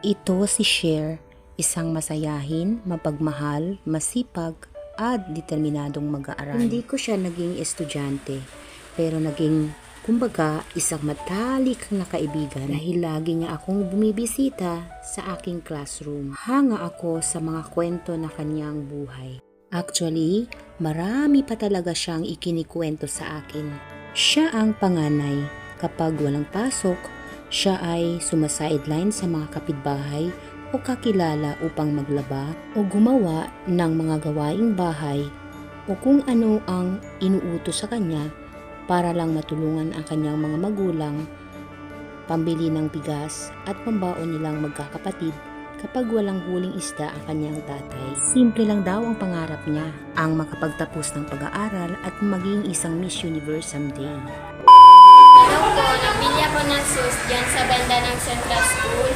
Ito si Cher, isang masayahin, mapagmahal, masipag, at determinadong mag-aaral. Hindi ko siya naging estudyante, pero naging, kumbaga, isang matalik na kaibigan dahil lagi niya akong bumibisita sa aking classroom. Hanga ako sa mga kwento na kanyang buhay. Actually, marami pa talaga siyang ikinikwento sa akin. Siya ang panganay. Kapag walang pasok, siya ay sumasideline sa mga kapitbahay o kakilala upang maglaba o gumawa ng mga gawaing bahay o kung ano ang inuutos sa kanya para lang matulungan ang kanyang mga magulang, pambili ng bigas at pambaon nilang magkakapatid kapag walang huling isda ang kanyang tatay. Simple lang daw ang pangarap niya, ang makapagtapos ng pag-aaral at maging isang Miss Universe someday. Hello po, nabili ako ng shoes dyan sa banda ng Central School.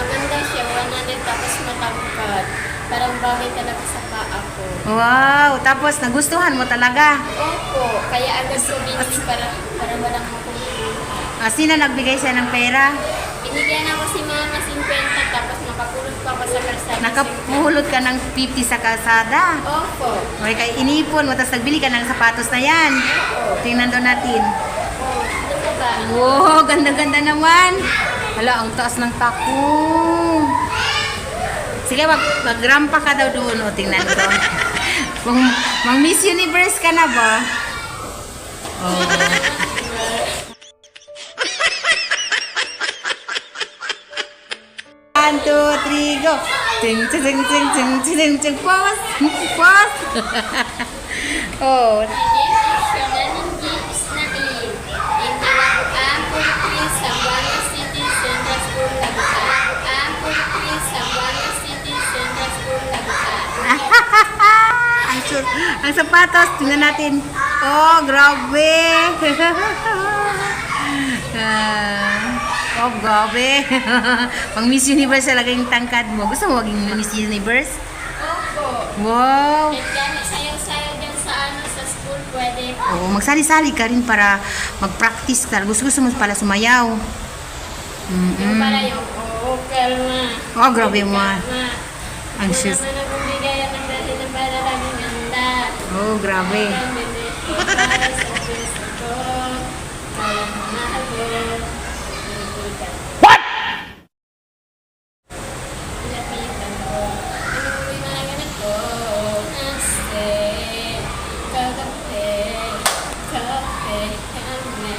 Maganda siya, 100 tapos matangkad. Parang bagay talaga sa paa ko. Wow! Tapos nagustuhan mo talaga? Opo, kaya agad ko binili para walang makuluhan. Sino nagbigay siya ng pera? Binigyan ako si Mama 50 tapos nakapulot pa ako sa kalsada. Nakapulot ka ng 50 sa kalsada? Opo. Okay, kaya inipon mo, tapos nagbili ka ng sapatos na yan. Tingnan doon natin. Ano po ba? Wow, ganda-ganda naman. Hala, ang taas ng tako. Sige, mag-rampa ka daw doon. O, tingnan ko. Mang Miss Universe ka na ba? Oh. One, two, three, go! Ting, ting, ting, ting, ting, ting, ting, pause! Pause! Oh, ang sapatos, tingnan natin. Oh, grabe. Oh, grabe. Pang Miss Universe talaga yung tangkad mo. Gusto mo maging Miss Universe? Opo. Wow. At gano'n sayaw-sayaw dyan sa school, pwede. Oh, magsali-sali ka rin para mag-practice ka. Gusto mo pala sumayaw. Yung para yung, kalma. Oh, grabe mo. Ang Ang shoes. naman ang bumigayan ng dati na para laging ganda. Oh, grabe. Ang bilis ko para sa puso ko. Kaya mahal ko. What? Lapitan ko. Inuwi na lang ganit ko. Naste. Kagape. Kape. Kame.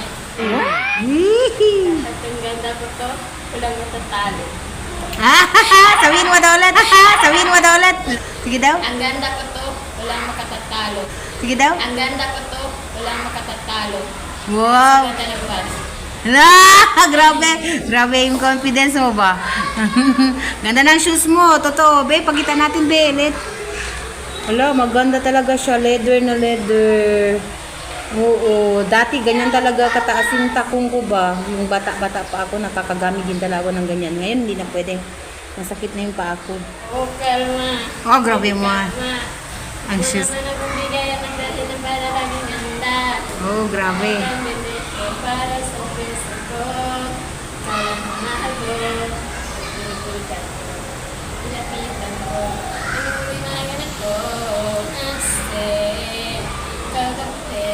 Hihi. At ang ganda ko to, walang matatalo. Sabihin mo daw ulit. Sabihin mo daw ulit. Sige daw. Ang ganda ko to, walang makatatalo. Sige daw. Ang ganda ko to, walang makatatalo. Wow. Ganda ng bus. Grabe. Grabe yung confidence mo ba? Ganda ng shoes mo. Totoo, be. Pagkita natin, be. Hala, maganda talaga siya. Leather na leather. Oo. Dati, ganyan talaga kataas yung takong ko ba? Yung bata-bata pa ako, nakakagamit din dalawa ng ganyan. Ngayon, hindi na pwede. Masakit na yung paa ko. Kalma. Oh, grabe mo. Kalma. Ang shoes. Naman ang bumigayan ng dati na para laging ganda. Oh, grabe. Ang bilis ko para sa puso ko. Kaya mahal ko. Lapitan ko. Lapitan ko. Inuwi na lang ganit ko. Naste. Kagape.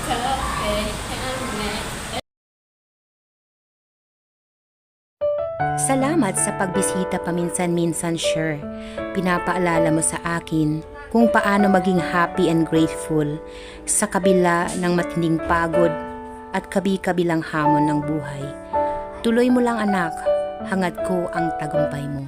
Kape. Kame. Salamat sa pagbisita paminsan-minsan, Cher. Pinapaalala mo sa akin kung paano maging happy and grateful sa kabila ng matinding pagod at kabi-kabilang hamon ng buhay. Tuloy mo lang, anak, hangad ko ang tagumpay mo.